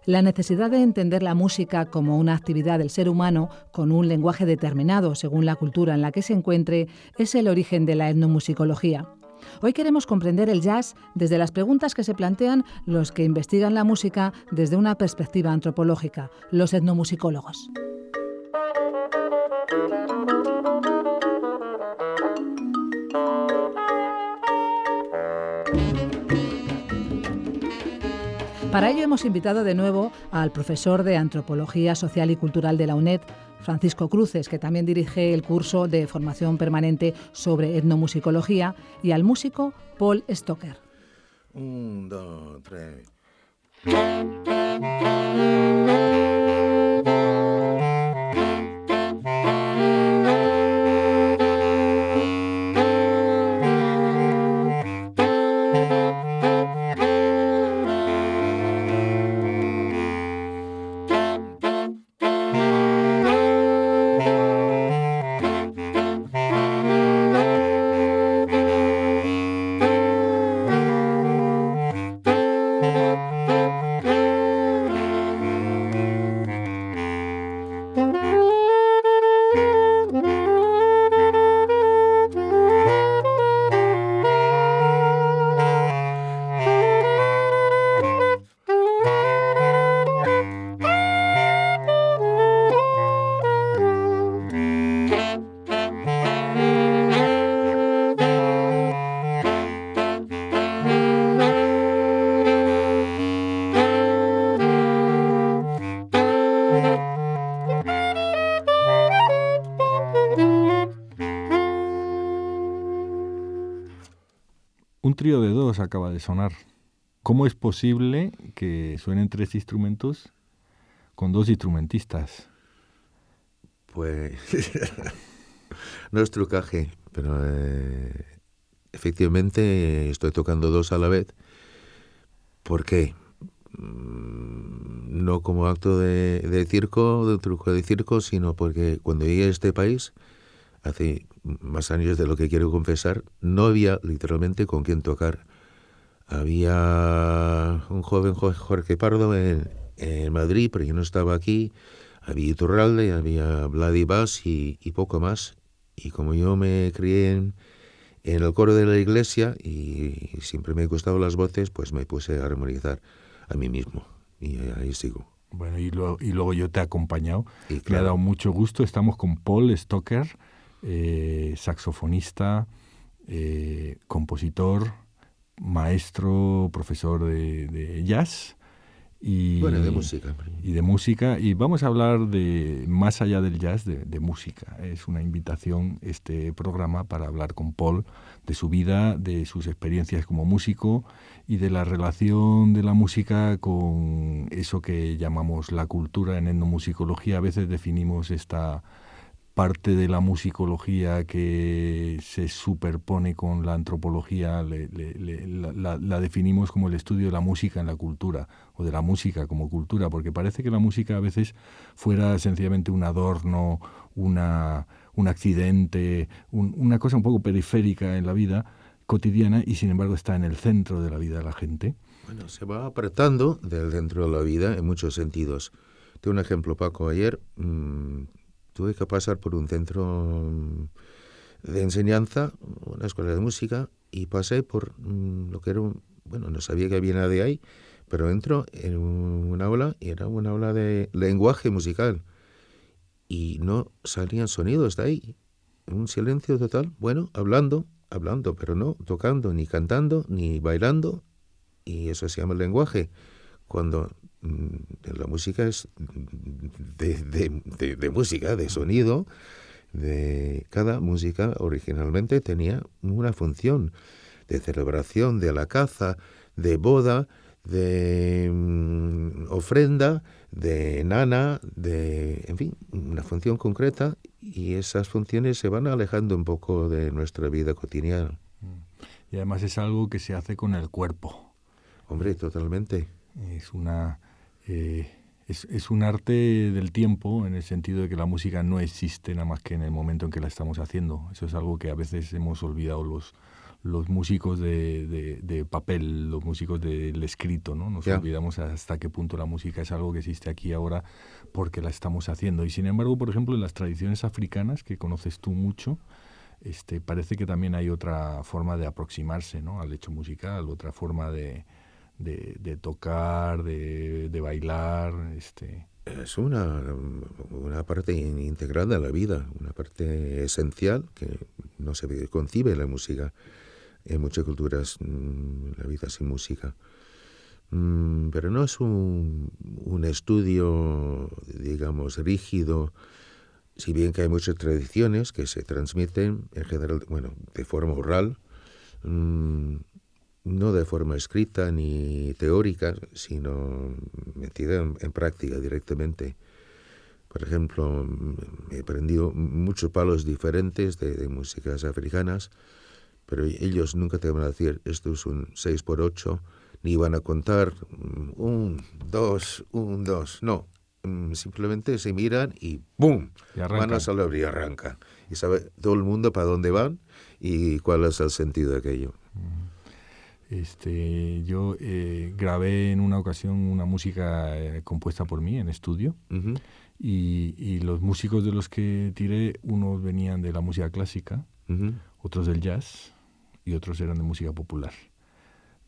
La necesidad de entender la música como una actividad del ser humano con un lenguaje determinado según la cultura en la que se encuentre es el origen de la etnomusicología. Hoy queremos comprender el jazz desde las preguntas que se plantean los que investigan la música desde una perspectiva antropológica, los etnomusicólogos. Para ello hemos invitado de nuevo al profesor de Antropología Social y Cultural de la UNED, Francisco Cruces, que también dirige el curso de formación permanente sobre etnomusicología, y al músico Paul Stocker. 1, 2, 3. Un trío de dos acaba de sonar. ¿Cómo es posible que suenen 3 instrumentos con 2 instrumentistas? Pues no es trucaje, pero efectivamente estoy tocando 2 a la vez. ¿Por qué? No como acto de circo, de truco de circo, sino porque cuando llegué a este país, hace más años de lo que quiero confesar, no había literalmente con quién tocar. Había un joven Jorge Pardo en Madrid, pero yo no estaba aquí. Había Iturralde, había Vladivas y poco más. Y como yo me crié en el coro de la iglesia y siempre me gustaban las voces, pues me puse a armonizar a mí mismo. Y ahí sigo. Bueno, y luego yo te he acompañado. Y claro, me ha dado mucho gusto. Estamos con Paul Stocker, saxofonista, compositor, maestro, profesor de jazz y, bueno, de música. Y de música. Y vamos a hablar de más allá del jazz, de música. Es una invitación este programa para hablar con Paul de su vida, de sus experiencias como músico y de la relación de la música con eso que llamamos la cultura en etnomusicología. A veces definimos esta parte de la musicología que se superpone con la antropología, la definimos como el estudio de la música en la cultura, o de la música como cultura, porque parece que la música a veces fuera sencillamente un adorno, un accidente, una cosa un poco periférica en la vida cotidiana, y sin embargo está en el centro de la vida de la gente. Bueno, se va apartando del centro de la vida en muchos sentidos. Tengo un ejemplo, Paco. Ayer tuve que pasar por un centro de enseñanza, una escuela de música, y pasé por lo que era no sabía que había nadie ahí, pero entro en un aula y era un aula de lenguaje musical y no salían sonidos de ahí, un silencio total, hablando, pero no tocando, ni cantando, ni bailando, y eso se llama lenguaje, cuando la música es de música, de sonido. Cada música originalmente tenía una función de celebración, de la caza, de boda, de ofrenda, de nana, en fin, una función concreta, y esas funciones se van alejando un poco de nuestra vida cotidiana. Y además es algo que se hace con el cuerpo. Hombre, totalmente. Es un arte del tiempo, en el sentido de que la música no existe nada más que en el momento en que la estamos haciendo. Eso es algo que a veces hemos olvidado los músicos de papel, los músicos del escrito, ¿no? Nos olvidamos hasta qué punto la música es algo que existe aquí ahora porque la estamos haciendo. Y sin embargo, por ejemplo, en las tradiciones africanas, que conoces tú mucho, parece que también hay otra forma de aproximarse, ¿no?, al hecho musical, otra forma de tocar, de bailar. Es una parte integral de la vida, una parte esencial que no se concibe la música. En muchas culturas la vida sin música. Pero no es un estudio, digamos, rígido, si bien que hay muchas tradiciones que se transmiten en general, bueno, de forma oral, no de forma escrita ni teórica, sino metida en práctica directamente. Por ejemplo, he aprendido muchos palos diferentes de músicas africanas, pero ellos nunca te van a decir esto es un 6x8, ni van a contar 1, 2, 1, 2, no. Simplemente se miran y ¡bum! Van a salir y arrancan. Y sabe todo el mundo para dónde van y cuál es el sentido de aquello. Yo grabé en una ocasión una música compuesta por mí en estudio, uh-huh. y los músicos de los que tiré, unos venían de la música clásica, uh-huh. otros del jazz y otros eran de música popular.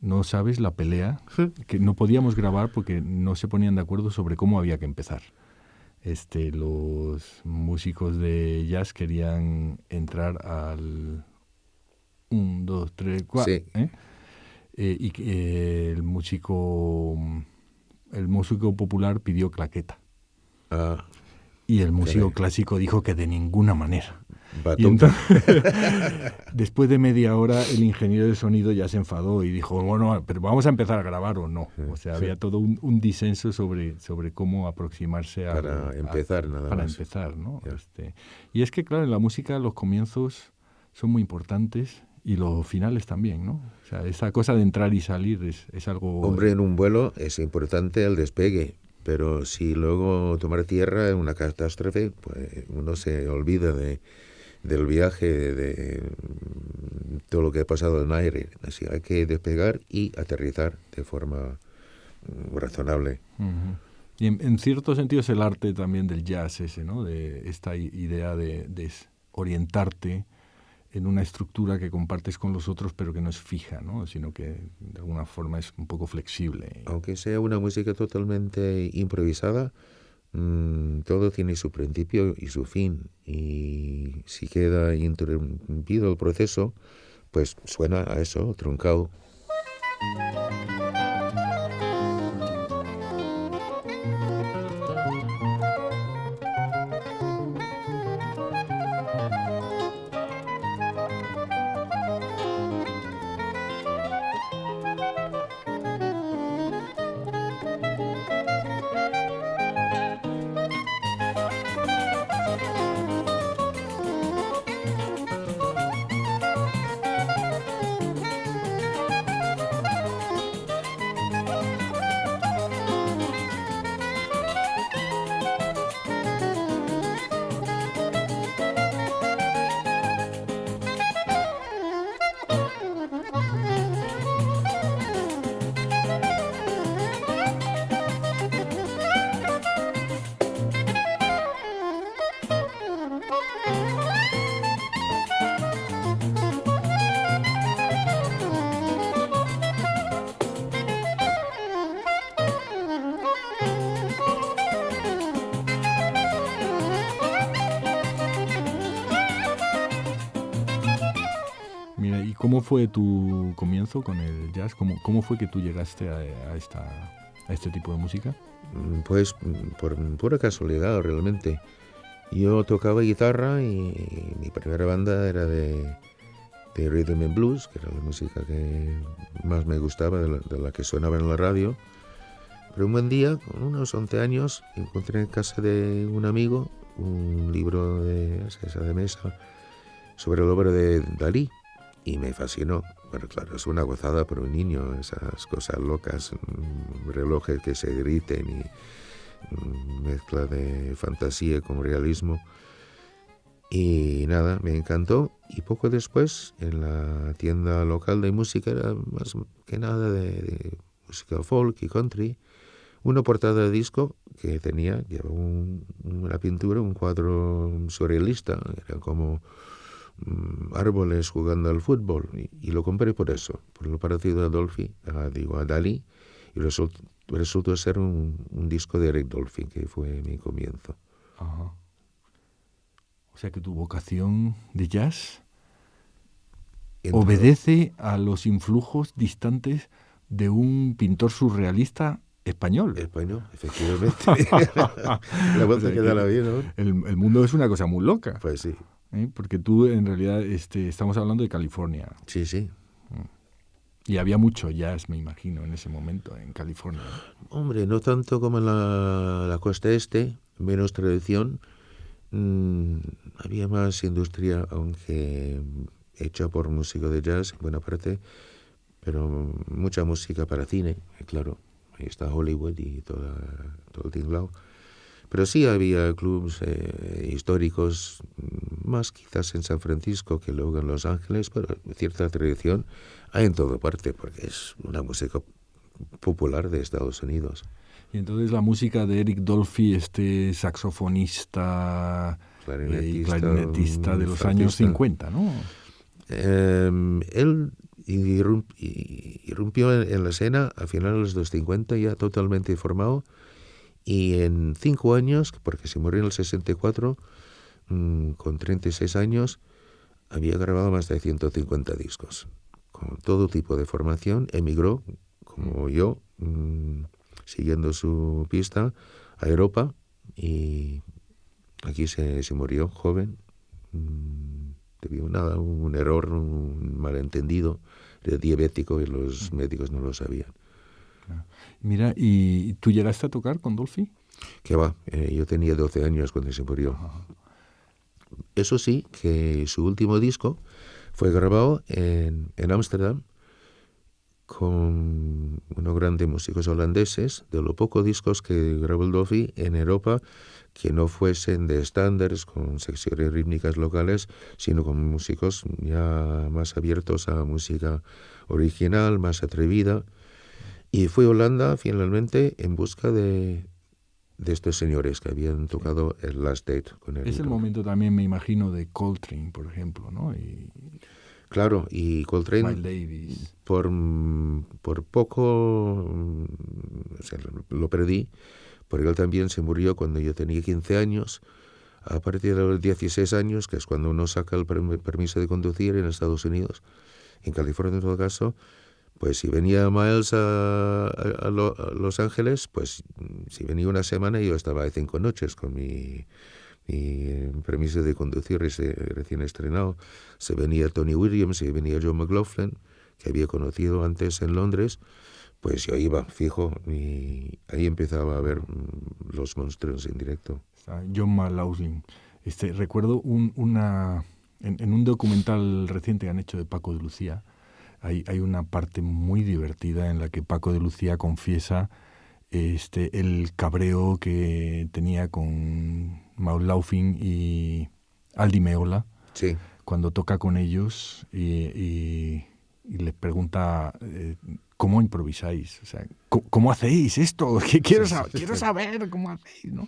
No sabes la pelea, que no podíamos grabar porque no se ponían de acuerdo sobre cómo había que empezar. Los músicos de jazz querían entrar al 1, 2, 3, 4, sí. Y el músico popular pidió claqueta. Y el músico clásico dijo que de ninguna manera. Y entonces, después de media hora, el ingeniero de sonido ya se enfadó y dijo, bueno, pero vamos a empezar a grabar o no. O sea, había todo un disenso sobre cómo aproximarse para empezar, nada más. Para empezar, ¿no? Y es que, claro, en la música los comienzos son muy importantes y los finales también, ¿no? O sea, esa cosa de entrar y salir es algo... Hombre, en un vuelo es importante el despegue, pero si luego tomar tierra es una catástrofe, pues uno se olvida del viaje, de todo lo que ha pasado en aire. Así hay que despegar y aterrizar de forma razonable. Uh-huh. Y en cierto sentido es el arte también del jazz ese, ¿no? De esta idea de orientarte en una estructura que compartes con los otros, pero que no es fija, ¿no? Sino que de alguna forma es un poco flexible. Aunque sea una música totalmente improvisada, todo tiene su principio y su fin. Y si queda interrumpido el proceso, pues suena a eso, truncado. ¿Cómo fue tu comienzo con el jazz? ¿Cómo fue que tú llegaste a este tipo de música? Pues por pura casualidad, realmente. Yo tocaba guitarra y mi primera banda era de rhythm and blues, que era la música que más me gustaba, de la que sonaba en la radio. Pero un buen día, con unos 11 años, encontré en casa de un amigo un libro de mesa sobre la obra de Dalí. Y me fascinó. Bueno, claro, es una gozada para un niño, esas cosas locas, relojes que se griten y mezcla de fantasía con realismo. Y nada, me encantó. Y poco después, en la tienda local de música, era más que nada de música folk y country, una portada de disco que llevaba una pintura, un cuadro surrealista, era como árboles jugando al fútbol, y lo compré por eso, por lo parecido a Dolphy, a Dalí, y resultó ser un disco de Eric Dolphy, que fue mi comienzo. Ajá. O sea que tu vocación de jazz obedece a los influjos distantes de un pintor surrealista español. Español, efectivamente. La vuelta, o sea, que da la vida, ¿no? El mundo es una cosa muy loca. Pues sí. Porque tú, en realidad, estamos hablando de California. Sí, sí. Y había mucho jazz, me imagino, en ese momento, en California. Hombre, no tanto como en la costa este, menos tradición. Había más industria, aunque hecha por músicos de jazz en buena parte, pero mucha música para cine, claro. Ahí está Hollywood y todo el tinglao. Pero sí había clubs históricos, más quizás en San Francisco que luego en Los Ángeles, pero cierta tradición hay en toda parte, porque es una música popular de Estados Unidos. Y entonces la música de Eric Dolphy, saxofonista y clarinetista de los años 50, ¿no? Él irrumpió en la escena a finales de los 50, ya totalmente formado, y en 5 años, porque se murió en el 64, con 36 años, había grabado más de 150 discos. Con todo tipo de formación, emigró, como yo, siguiendo su pista, a Europa, y aquí se murió joven. Debido a un error, un malentendido, era diabético y los médicos no lo sabían. Mira, ¿y tú llegaste a tocar con Dolphy? Que va, yo tenía 12 años cuando se murió. Eso sí, que su último disco fue grabado en Ámsterdam con unos grandes músicos holandeses, de los pocos discos que grabó el Dolphy en Europa que no fuesen de estándares con secciones rítmicas locales, sino con músicos ya más abiertos a música original, más atrevida. Y fue Holanda finalmente en busca de estos señores que habían tocado el Last Date con él. Es el momento también, me imagino, de Coltrane, por ejemplo, ¿no? Claro, y Coltrane, Miles Davis. por poco, o sea, lo perdí, porque él también se murió cuando yo tenía 15 años. A partir de los 16 años, que es cuando uno saca el permiso de conducir en Estados Unidos, en California en todo caso, pues si venía Miles a Los Ángeles, pues si venía una semana yo estaba de 5 noches con mi permiso de conducir recién estrenado. Se venía Tony Williams, se venía John McLaughlin, que había conocido antes en Londres, pues yo iba fijo y ahí empezaba a ver los monstruos en directo. John McLaughlin. Recuerdo en un documental reciente que han hecho de Paco de Lucía, hay una parte muy divertida en la que Paco de Lucía confiesa el cabreo que tenía con McLaughlin y Aldi Meola, sí, cuando toca con ellos y les pregunta ¿cómo improvisáis? O sea, ¿cómo hacéis esto? Quiero saber cómo hacéis, ¿no?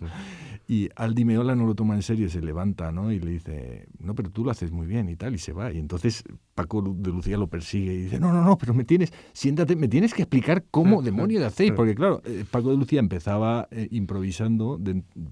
Y Aldi Meola no lo toma en serio, se levanta, ¿no? Y le dice, no, pero tú lo haces muy bien y tal, y se va. Y entonces Paco de Lucía lo persigue y dice, no, pero siéntate, me tienes que explicar cómo demonios hacéis. Porque claro, Paco de Lucía empezaba improvisando,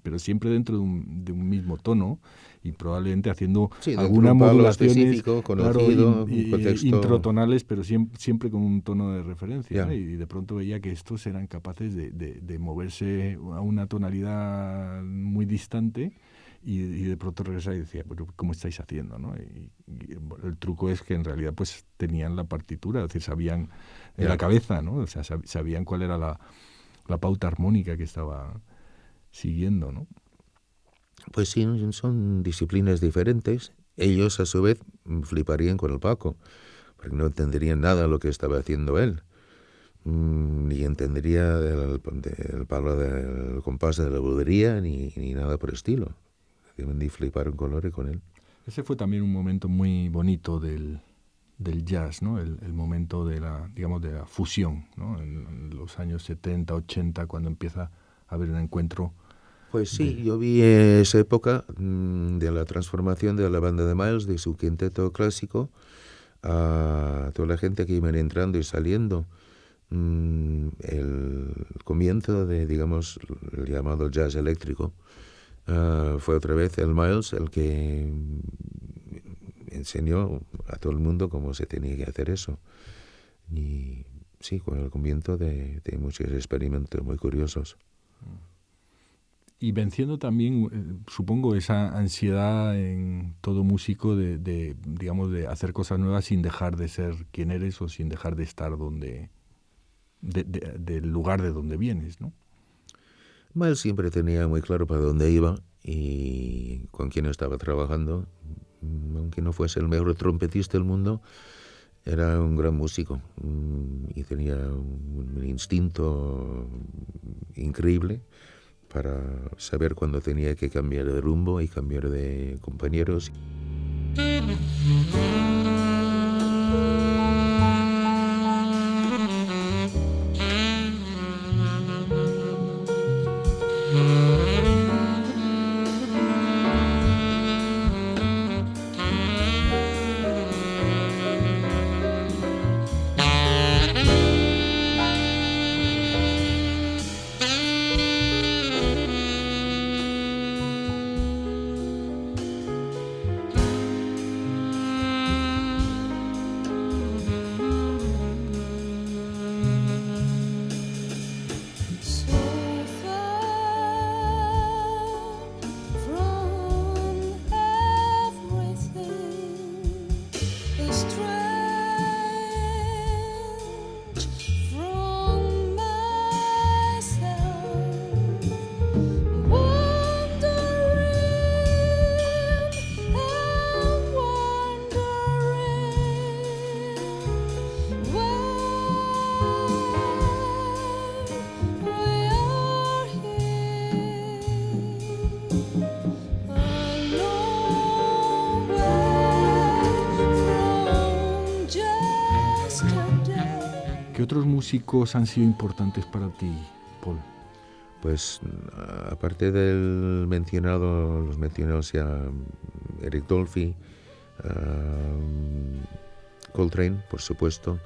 pero siempre dentro de un mismo tono, y probablemente haciendo alguna modulación específico, conocido, introtonales, pero siempre con un tono de referencia, ¿no? Y de pronto veía que estos eran capaces de moverse a una tonalidad muy distante y de pronto regresar y decía, bueno, ¿cómo estáis haciendo? ¿No? Y el truco es que en realidad pues tenían la partitura, es decir, sabían en la cabeza, ¿no? O sea, sabían cuál era la pauta armónica que estaba siguiendo, ¿no? Pues sí, son disciplinas diferentes. Ellos, a su vez, fliparían con el Paco, porque no entenderían nada de lo que estaba haciendo él, ni entendería el palo del compás de la bulería, ni nada por el estilo. Deben de flipar un color con él. Ese fue también un momento muy bonito del jazz, ¿no? El momento de la, digamos, de la fusión, ¿no? En los años 70, 80, cuando empieza a haber un encuentro. Pues sí, yo vi esa época de la transformación de la banda de Miles, de su quinteto clásico, a toda la gente que iban entrando y saliendo. El comienzo de, digamos, el llamado jazz eléctrico, fue otra vez el Miles el que enseñó a todo el mundo cómo se tenía que hacer eso. Y sí, con el comienzo de muchos experimentos muy curiosos. Y venciendo también, supongo, esa ansiedad en todo músico digamos, de hacer cosas nuevas sin dejar de ser quien eres o sin dejar de estar del lugar de donde vienes, ¿no? Miles siempre tenía muy claro para dónde iba y con quién estaba trabajando. Aunque no fuese el mejor trompetista del mundo, era un gran músico y tenía un instinto increíble para saber cuándo tenía que cambiar de rumbo y cambiar de compañeros. ¿Qué otros músicos han sido importantes para ti, Paul? Pues aparte los mencionados ya Eric Dolphy, Coltrane, por supuesto,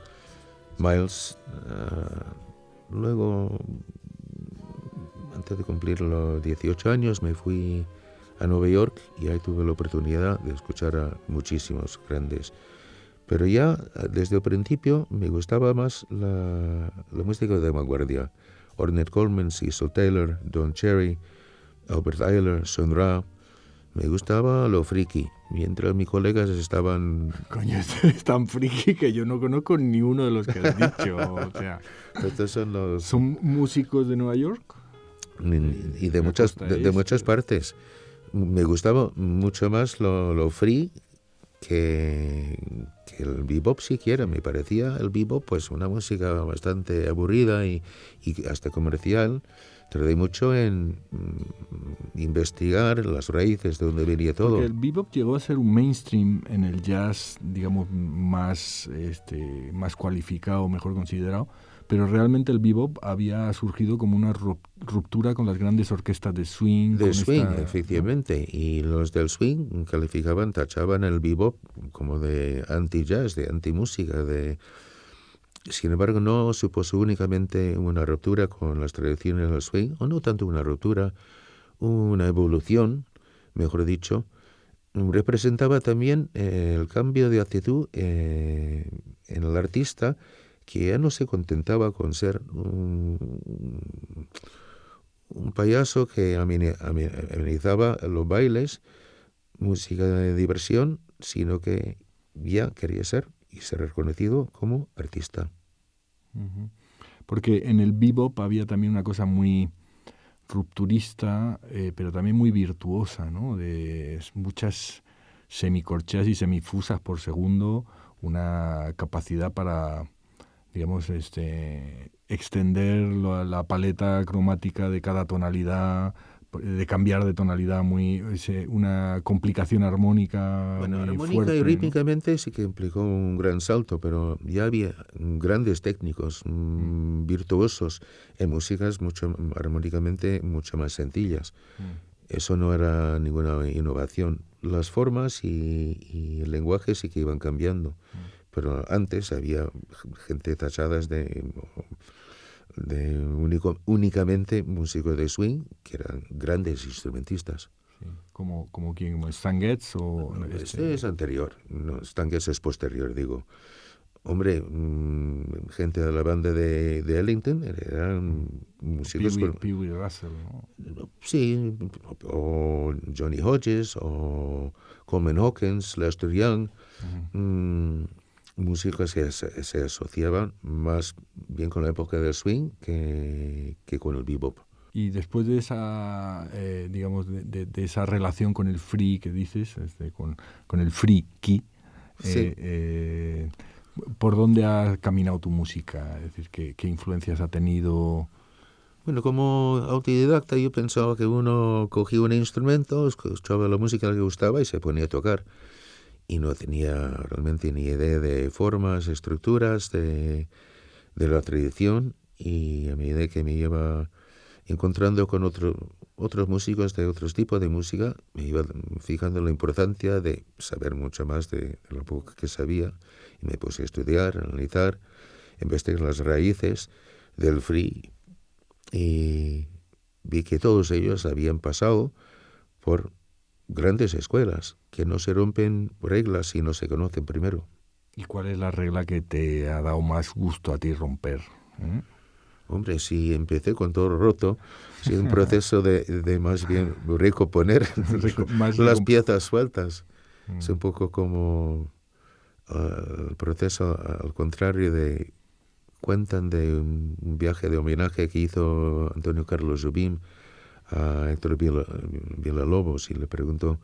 Miles. Luego, antes de cumplir los 18 años, me fui a Nueva York y ahí tuve la oportunidad de escuchar a muchísimos grandes. Pero ya desde el principio me gustaba más la música de vanguardia. Ornette Coleman, Cecil Taylor, Don Cherry, Albert Ayler, Sun Ra. Me gustaba lo friki, mientras mis colegas estaban... Coño, es tan friki que yo no conozco ni uno de los que has dicho. O sea, estos son ¿son músicos de Nueva York? Y de muchas partes. Me gustaba mucho más lo free que el bebop siquiera. Me parecía el bebop pues una música bastante aburrida y hasta comercial. Tardé mucho en investigar las raíces de donde venía todo. Porque el bebop llegó a ser un mainstream en el jazz, digamos, más cualificado, mejor considerado, pero realmente el bebop había surgido como una ruptura con las grandes orquestas de swing. Efectivamente, y los del swing tachaban el bebop como de anti-jazz, de anti-música, Sin embargo, no supuso únicamente una ruptura con las tradiciones del swing, o no tanto una ruptura, una evolución, mejor dicho. Representaba también el cambio de actitud en el artista, que ya no se contentaba con ser un payaso que amenizaba los bailes, música de diversión, sino que ya quería ser y ser reconocido como artista. Porque en el bebop había también una cosa muy rupturista, pero también muy virtuosa, ¿no? De muchas semicorcheas y semifusas por segundo, una capacidad para, digamos, extender la paleta cromática de cada tonalidad, de cambiar de tonalidad, una complicación armónica Bueno, muy armónica fuerte, y ¿no? rítmicamente sí que implicó un gran salto, pero ya había grandes técnicos, virtuosos, en músicas armónicamente mucho más sencillas. Eso no era ninguna innovación. Las formas y el lenguaje sí que iban cambiando, pero antes había gente tachadas de únicamente músicos de swing, que eran grandes instrumentistas. Sí. ¿Como quién? ¿Como Stan Getz o Este es anterior, no, Stan Getz es posterior, digo. Hombre, gente de la banda de Ellington eran músicos... Pee Wee Russell, ¿no? Sí, o Johnny Hodges, o Coleman Hawkins, Lester Young, músicos que se asociaban más bien con la época del swing que con el bebop. Y después de esa, digamos, de esa relación con el free que dices, con el freaky, Sí. ¿por dónde ha caminado tu música? Es decir, ¿qué influencias ha tenido? Bueno, como autodidacta yo pensaba que uno cogía un instrumento, escuchaba la música que le gustaba y se ponía a tocar. Y no tenía realmente ni idea de formas, estructuras, de la tradición. Y a medida que me iba encontrando con otros músicos de otros tipos de música, me iba fijando en la importancia de saber mucho más de lo poco que sabía. Y me puse a estudiar, a analizar, investigar las raíces del free. Y vi que todos ellos habían pasado por grandes escuelas, que no se rompen reglas si no se conocen primero. ¿Y cuál es la regla que te ha dado más gusto a ti romper? Hombre, si empecé con todo roto, si un proceso de más bien recomponer las piezas sueltas. Es un poco como el proceso al contrario de... Cuentan de un viaje de homenaje que hizo Antonio Carlos Jobim a Héctor Villalobos y le preguntó,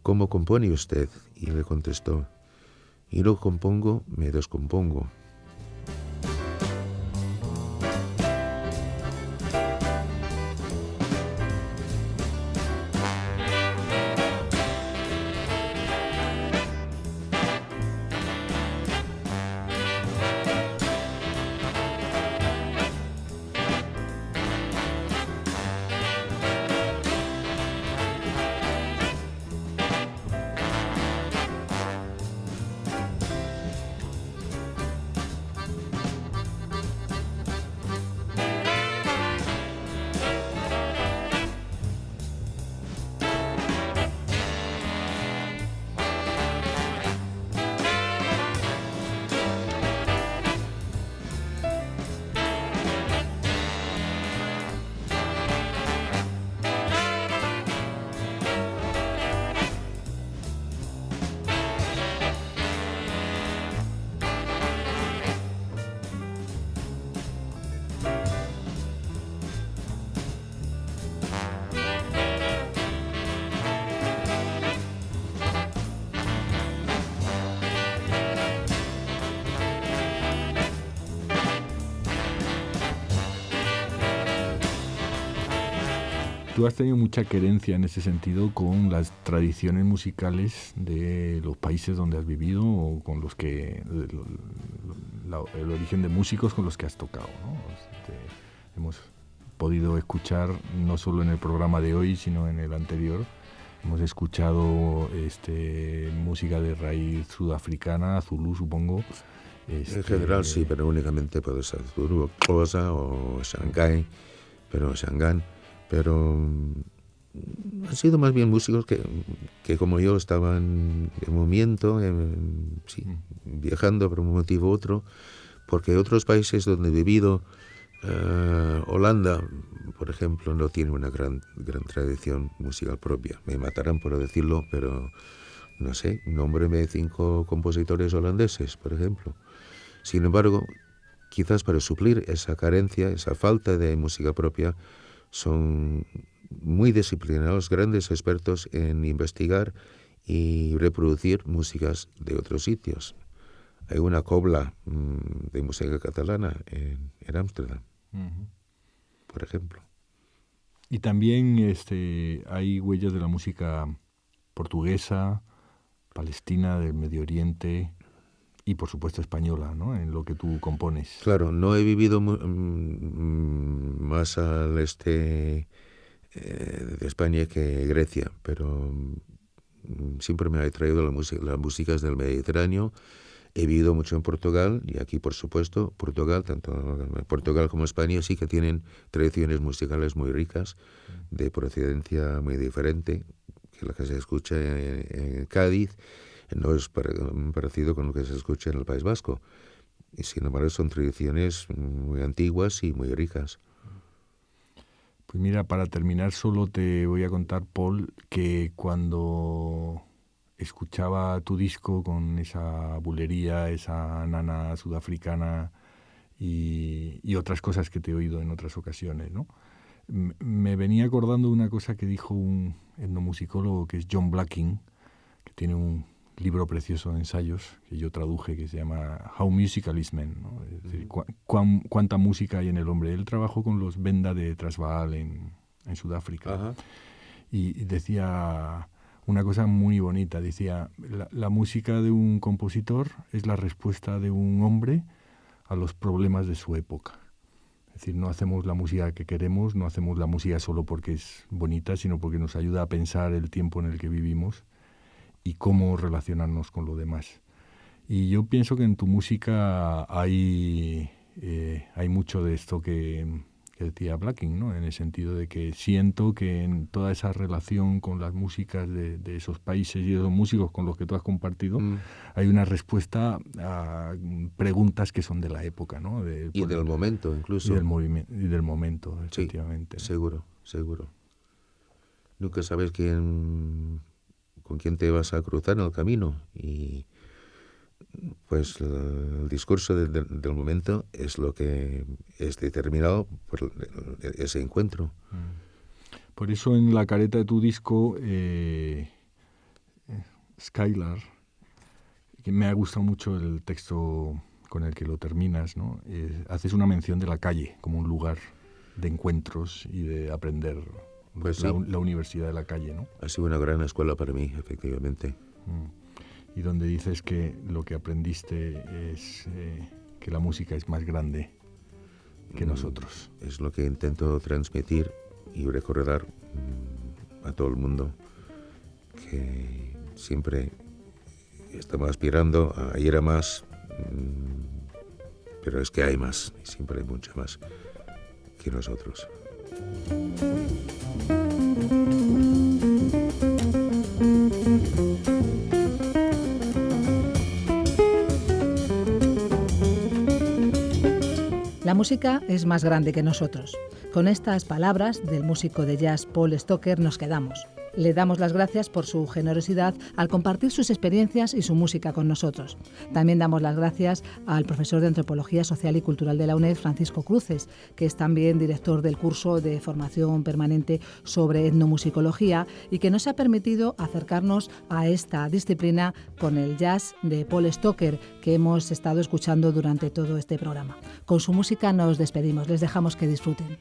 ¿cómo compone usted? Y le contestó, y no compongo, me descompongo. Tú has tenido mucha querencia en ese sentido con las tradiciones musicales de los países donde has vivido o con los que el origen de músicos con los que has tocado, ¿no? Hemos podido escuchar no solo en el programa de hoy sino en el anterior. Hemos escuchado música de raíz sudafricana, zulú supongo. En general sí, pero únicamente puede ser zulú, Xhosa o Shanghái, pero han sido más bien músicos que como yo estaban en movimiento, viajando por un motivo u otro, porque otros países donde he vivido, Holanda, por ejemplo, no tiene una gran tradición musical propia. Me matarán por decirlo, pero no sé, nómbreme 5 compositores holandeses, por ejemplo. Sin embargo, quizás para suplir esa carencia, esa falta de música propia, son muy disciplinados, grandes expertos en investigar y reproducir músicas de otros sitios. Hay una cobla de música catalana en Ámsterdam, por ejemplo. Y también hay huellas de la música portuguesa, palestina, del Medio Oriente y, por supuesto, española, ¿no?, en lo que tú compones. Claro, no he vivido más al este de España que Grecia, pero siempre me ha atraído las músicas del Mediterráneo. He vivido mucho en Portugal, y aquí, por supuesto, Portugal, tanto Portugal como España, sí que tienen tradiciones musicales muy ricas, de procedencia muy diferente, que la que se escucha en Cádiz no es parecido con lo que se escucha en el País Vasco. Y sin embargo son tradiciones muy antiguas y muy ricas. Pues mira, para terminar solo te voy a contar, Paul, que cuando escuchaba tu disco con esa bulería, esa nana sudafricana y otras cosas que te he oído en otras ocasiones, ¿no?, me venía acordando de una cosa que dijo un etnomusicólogo que es John Blacking, que tiene un libro precioso de ensayos que yo traduje, que se llama How Musical is Man, ¿no? Es decir, cuánta música hay en el hombre. Él trabajó con los Venda de Transvaal en Sudáfrica. Ajá. Y decía una cosa muy bonita, decía, la música de un compositor es la respuesta de un hombre a los problemas de su época. Es decir, no hacemos la música que queremos, no hacemos la música solo porque es bonita, sino porque nos ayuda a pensar el tiempo en el que vivimos y cómo relacionarnos con lo demás. Y yo pienso que en tu música hay mucho de esto que decía Blacking, ¿no?, en el sentido de que siento que en toda esa relación con las músicas de esos países y de esos músicos con los que tú has compartido, hay una respuesta a preguntas que son de la época, ¿no? Y del momento, incluso. Y del momento, efectivamente. Sí, seguro. Nunca sabes con quién te vas a cruzar en el camino, y pues el discurso del momento es lo que es determinado por ese encuentro. Por eso en la careta de tu disco, Skylar, que me ha gustado mucho el texto con el que lo terminas, ¿no?, haces una mención de la calle como un lugar de encuentros y de aprender. Pues sí. La universidad de la calle, ¿no? Ha sido una gran escuela para mí, efectivamente. Y donde dices que lo que aprendiste es que la música es más grande que nosotros. Es lo que intento transmitir y recordar a todo el mundo, que siempre estamos aspirando a ir a más, pero es que hay más, y siempre hay mucho más que nosotros. La música es más grande que nosotros. Con estas palabras del músico de jazz Paul Stocker nos quedamos. Le damos las gracias por su generosidad al compartir sus experiencias y su música con nosotros. También damos las gracias al profesor de Antropología Social y Cultural de la UNED, Francisco Cruces, que es también director del curso de formación permanente sobre etnomusicología y que nos ha permitido acercarnos a esta disciplina con el jazz de Paul Stocker, que hemos estado escuchando durante todo este programa. Con su música nos despedimos, les dejamos que disfruten.